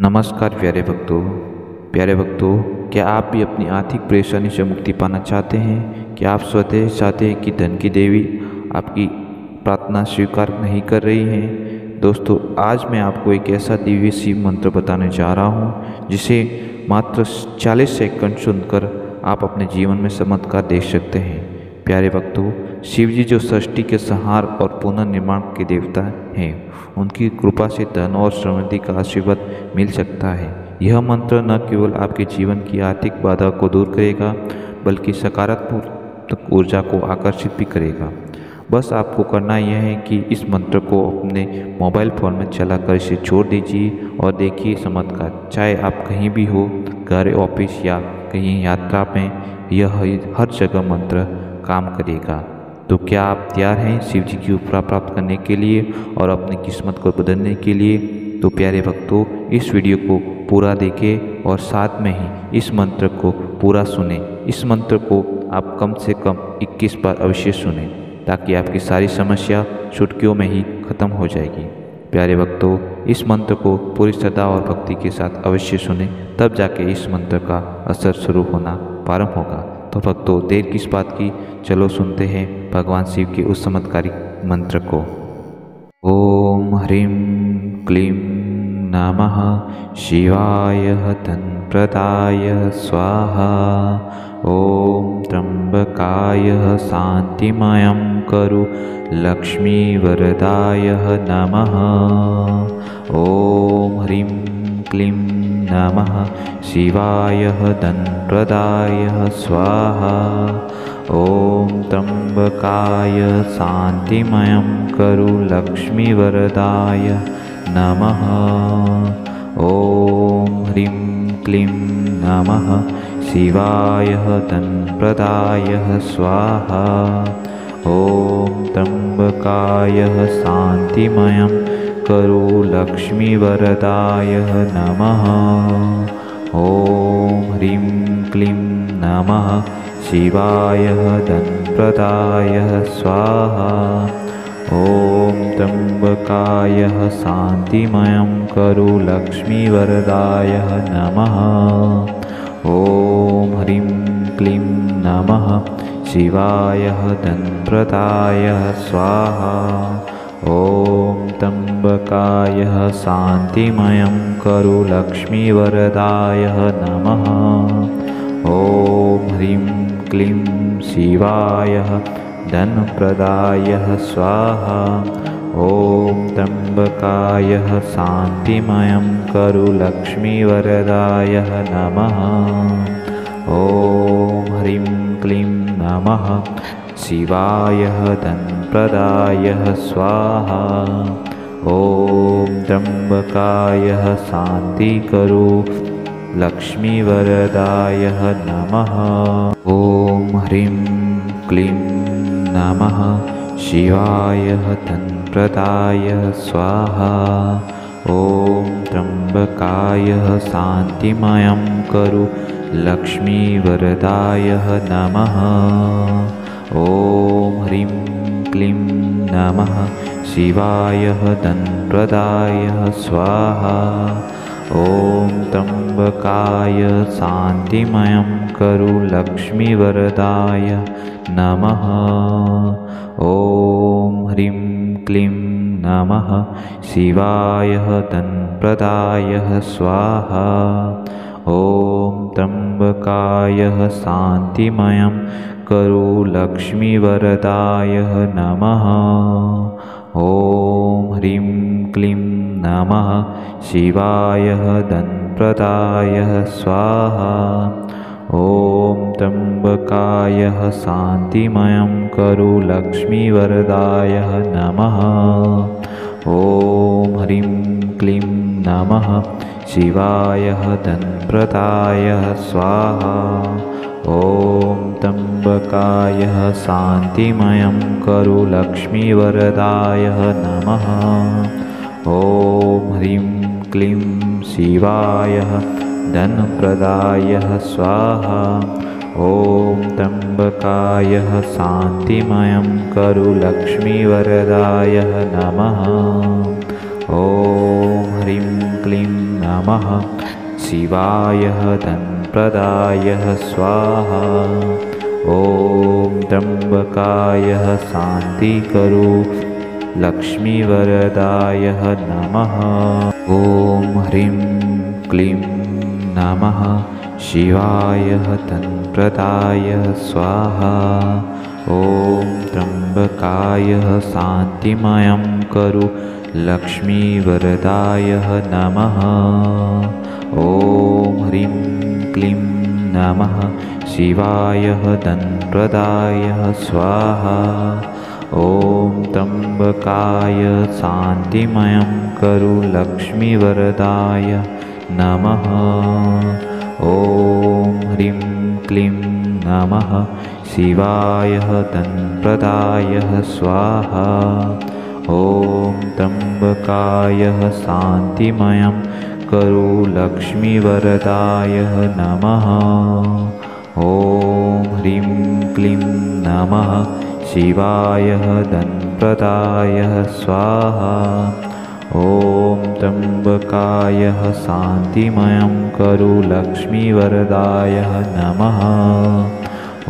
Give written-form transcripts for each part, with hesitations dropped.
नमस्कार प्यारे भक्तों, क्या आप भी अपनी आर्थिक परेशानी से मुक्ति पाना चाहते हैं? क्या आप स्वतः चाहते हैं कि धन की देवी आपकी प्रार्थना स्वीकार नहीं कर रही हैं? दोस्तों, आज मैं आपको एक ऐसा दिव्य शिव मंत्र बताने जा रहा हूं, जिसे मात्र 40 सेकंड सुनकर आप अपने जीवन में चमत्कार देख सकते हैं। प्यारे भक्तों, शिव जी जो सृष्टि के संहार और पुनर्निर्माण के देवता हैं, उनकी कृपा से धन और समृद्धि का आशीर्वाद मिल सकता है। यह मंत्र न केवल आपके जीवन की आर्थिक बाधा को दूर करेगा, बल्कि सकारात्मक ऊर्जा को आकर्षित भी करेगा। बस आपको करना यह है कि इस मंत्र को अपने मोबाइल फ़ोन में चलाकर इसे छोड़ दीजिए और देखिए चमत्कार। चाहे आप कहीं भी हो, घर, ऑफिस या कहीं यात्रा में, यह हर जगह मंत्र काम करेगा। तो क्या आप तैयार हैं शिव जी की कृपा प्राप्त करने के लिए और अपनी किस्मत को बदलने के लिए? तो प्यारे भक्तों, इस वीडियो को पूरा देखें और साथ में ही इस मंत्र को पूरा सुने। इस मंत्र को आप कम से कम 21 बार अवश्य सुने, ताकि आपकी सारी समस्या चुटकियों में ही खत्म हो जाएगी। प्यारे भक्तों, इस मंत्र को पूरी श्रद्धा और भक्ति के साथ अवश्य सुने, तब जाके इस मंत्र का असर शुरू होना प्रारंभ होगा। तो भक्तों, देर किस बात की, चलो सुनते हैं भगवान शिव के उस चमत्कारिक मंत्र को। ओम ह्रीं क्लीं नमः शिवाय धनप्रदाय स्वाहा। ओम त्र्यंबकाय शांतिमयं करु लक्ष्मीवरदाय नमः। ओम ह्रीं क्लीं नमः शिवाय धनप्रदाय स्वाहा। ओम त्र्यंबकाय शांतिमयं करु लक्ष्मीवरदाय नमः। ओम ह्रीं क्लीं नमः शिवाय धनप्रदाय स्वाहा। ओम त्र्यंबकाय शांतिमयं करु लक्ष्मीवरदाय नमः। ओम ह्रीं क्लीं नमः शिवाय धनप्रदाय स्वाहा। ओम त्र्यंबकाय शांतिमयं करु लक्ष्मीवरदाय नमः। ओम ह्रीं क्लीं नमः शिवाय धनप्रदाय स्वाहा। ओम त्र्यंबकाय शांतिमयं करु लक्ष्मीवरदाय नमः। ओम ह्रीं क्लीं शिवाय धनप्रदाय स्वाहा। ओम त्र्यंबकाय शांतिमयं करु लक्ष्मीवरदाय नमः। ओम ह्रीं क्लीं नमः शिवाय धनप्रदाय स्वाहा। ओम त्र्यंबकाय शांति करु लक्ष्मीवरदाय नमः। ओम ह्रीं क्लीं नमः शिवाय धनप्रदाय स्वाहा। ओम त्र्यंबकाय शांतिमयं करु लक्ष्मीवरदाय नमः। ओम ह्रीं क्लीं नमः शिवाय धनप्रदाय स्वाहा। ओम त्र्यंबकाय शांतिमयं करु लक्ष्मीवरदाय नमः। ओम ह्रीं क्लीं नमः शिवाय धनप्रदाय स्वाहा। ओम त्र्यंबकाय शांतिमयं करु लक्ष्मीवरदाय नमः। ओम ह्रीं क्लीं नमः शिवाय धनप्रदाय स्वाहा। ओम त्र्यंबकाय शांतिमयं करु लक्ष्मीवरदाय नमः। ओम ह्रीं क्लीं नमः शिवाय धनप्रदाय स्वाहा। ओम त्र्यंबकाय शांतिमयं करु लक्ष्मीवरदाय नमः। ओम ह्रीं क्लीं शिवाय धनप्रदाय स्वाहा। ओम त्र्यंबकाय शांतिमयं करु लक्ष्मीवरदाय नमः। ओम ह्रीं क्लीं नमः। शिवाय धनप्रदाय स्वाहा। ॐ त्र्यम्बकाय शान्तिकरो लक्ष्मीवरदाय नमः। ॐ ह्रीं क्लीं नमः। शिवाय धनप्रदाय स्वाहा। ॐ त्र्यम्बकाय शान्तिमयं करो लक्ष्मीवरदाय नमः। ॐ ह्रीं क्लीं नमः। शिवाय धनप्रदाय स्वाहा। ॐ त्र्यम्बकाय शान्तिमयं करो लक्ष्मीवरदाय नमः। ॐ ह्रीं क्लीं नमः। शिवाय धनप्रदाय स्वाहा। ॐ त्र्यम्बकाय शान्तिमयं करो लक्ष्मीवरदाय नमः। ॐ ह्रीं क्लीं नमः। शिवाय धनप्रदाय स्वाहा। ॐ त्र्यम्बकाय शान्तिमयं करो लक्ष्मीवरदाय नमः।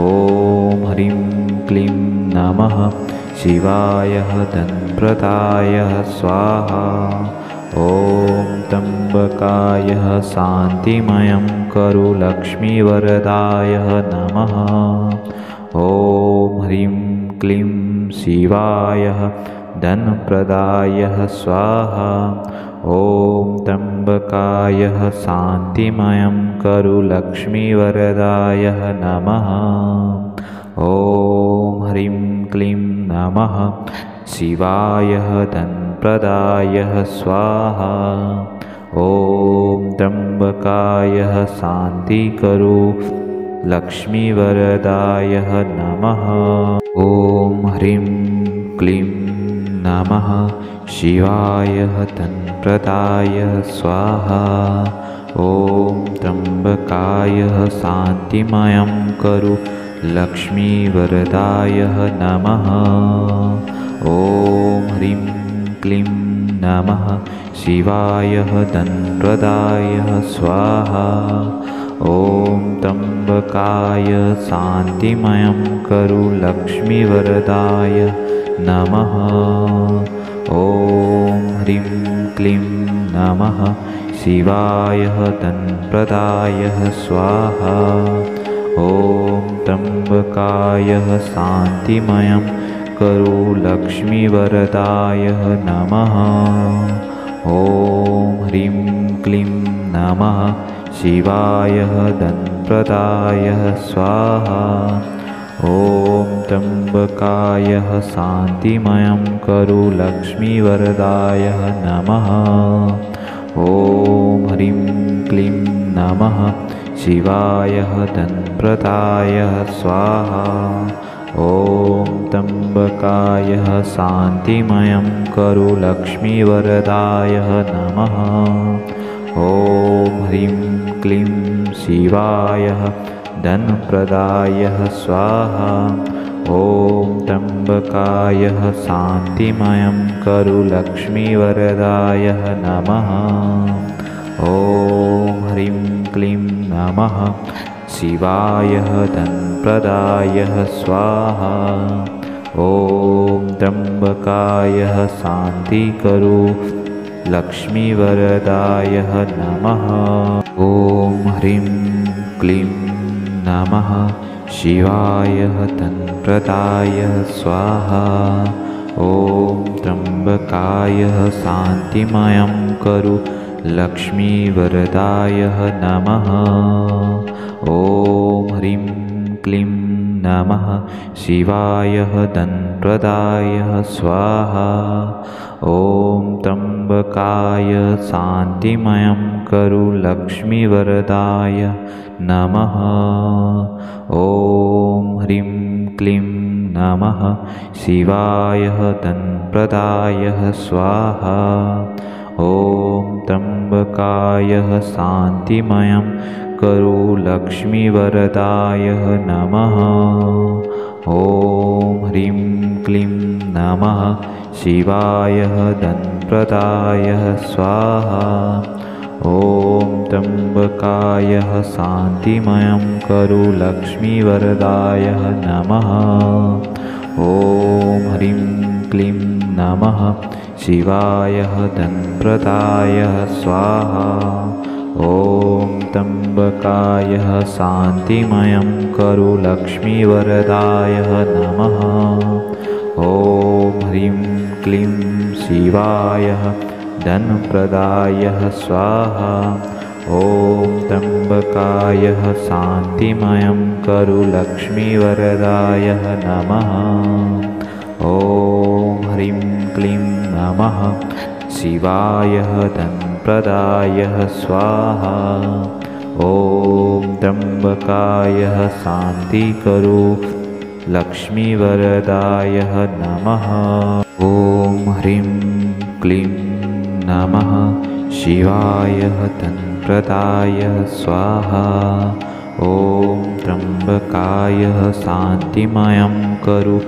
ॐ ह्रीं क्लीं नमः। शिवाय धनप्रदाय स्वाहा। ॐ त्र्यम्बकाय शान्तिमयं करो लक्ष्मीवरदाय नमः। ॐ ह्रीं क्लीं शिवाय धनप्रदाय स्वाहा। ॐ त्र्यम्बकाय शान्तिमयं करो लक्ष्मीवरदाय नमः। ॐ ह्रीं क्लीं नमः। शिवाय धनप्रदाय स्वाहा। ॐ त्र्यम्बकाय शान्तिकरो लक्ष्मीवरदाय नमः। ॐ ह्रीं क्लीं नमः। शिवाय धनप्रदाय स्वाहा। ॐ त्र्यम्बकाय शान्तिमयं करो लक्ष्मीवरदाय नमः। ॐ ह्रीं क्लीं नमः। शिवाय धनप्रदाय स्वाहा। ॐ त्र्यम्बकाय शान्तिमयं करो लक्ष्मीवरदाय नमः। ॐ ह्रीं क्लीं नमः। शिवाय धनप्रदाय स्वाहा। ॐ त्र्यम्बकाय शान्तिमयं करो लक्ष्मीवरदाय नमः। ॐ ह्रीं क्लीं नमः। शिवाय धनप्रदाय स्वाहा। ॐ त्र्यम्बकाय शान्तिमयं करो लक्ष्मीवरदाय नमः। ॐ ह्रीं क्लीं नमः। शिवाय धनप्रदाय स्वाहा। ॐ त्र्यम्बकाय शान्तिमयं करो लक्ष्मीवरदाय नमः। ॐ ह्रीं क्लीं शिवाय धनप्रदाय स्वाहा। ॐ त्र्यम्बकाय शान्तिमयं करो लक्ष्मीवरदाय नमः। ॐ ह्रीं क्लीं नमः। शिवाय धनप्रदाय स्वाहा। ॐ त्र्यम्बकाय शान्तिकरो लक्ष्मीवरदाय नमः। ॐ ह्रीं क्लीं नमः। शिवाय धनप्रदाय स्वाहा। ॐ त्र्यम्बकाय शान्तिमयं करो लक्ष्मीवरदाय नमः। ॐ ह्रीं क्लीं नमः। शिवाय धनप्रदाय स्वाहा। ॐ त्र्यम्बकाय शान्तिमयं करो लक्ष्मीवरदाय नमः। ॐ ह्रीं क्लीं नमः। शिवाय धनप्रदाय स्वाहा। ॐ त्र्यम्बकाय शान्तिमयं करो लक्ष्मीवरदाय नमः। ॐ ह्रीं क्लीं नमः। शिवाय धनप्रदाय स्वाहा। ॐ त्र्यम्बकाय शान्तिमयं करु लक्ष्मीवरदाय नमः। ॐ ह्रीं क्लीं नमः शिवाय धनप्रदाय स्वाहा। ॐ त्र्यम्बकाय शान्तिमयं करु लक्ष्मीवरदाय नमः। ॐ ह्रीं क्लीं शिवाय धनप्रदाय स्वाहा। ॐ त्र्यम्बकाय शान्तिमयं करु लक्ष्मीवरदाय नमः। ॐ ह्रीं क्लीं नमः शिवाय धनप्रदाय स्वाहा। ॐ त्र्यम्बकाय शान्ति करु लक्ष्मीवरदाय नमः। ॐ ह्रीं क्लीं नमः शिवाय धनप्रदाय स्वाहा। ॐ त्र्यम्बकाय शान्तिमयं करु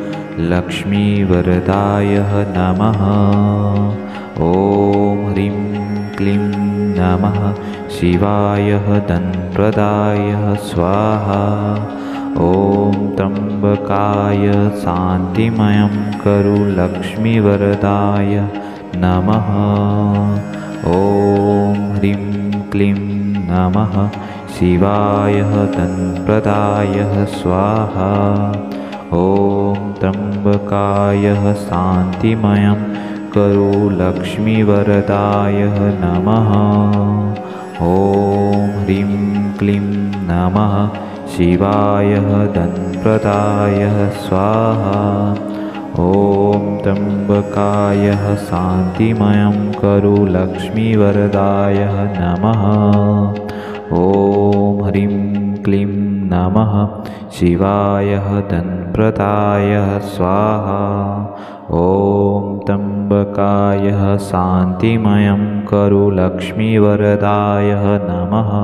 लक्ष्मीवरदाय नमः। ॐ ह्रीं क्लीं नमः शिवाय धनप्रदाय स्वाहा। ॐ त्र्यम्बकाय शान्तिमयं करु लक्ष्मीवरदाय नमः। ॐ ह्रीं क्लीं नमः शिवाय धनप्रदाय स्वाहा। ॐ त्र्यम्बकाय शान्तिमयं करु लक्ष्मीवरदाय नमः। ॐ ह्रीं क्लीं नमः शिवाय धनप्रदाय स्वाहा। ॐ त्र्यम्बकाय शान्तिमयं करु लक्ष्मीवरदाय नमः। ॐ ह्रीं क्लीं नमः शिवाय धनप्रदाय स्वाहा। ॐ त्र्यम्बकाय शान्तिमयं करु लक्ष्मीवरदाय नमः।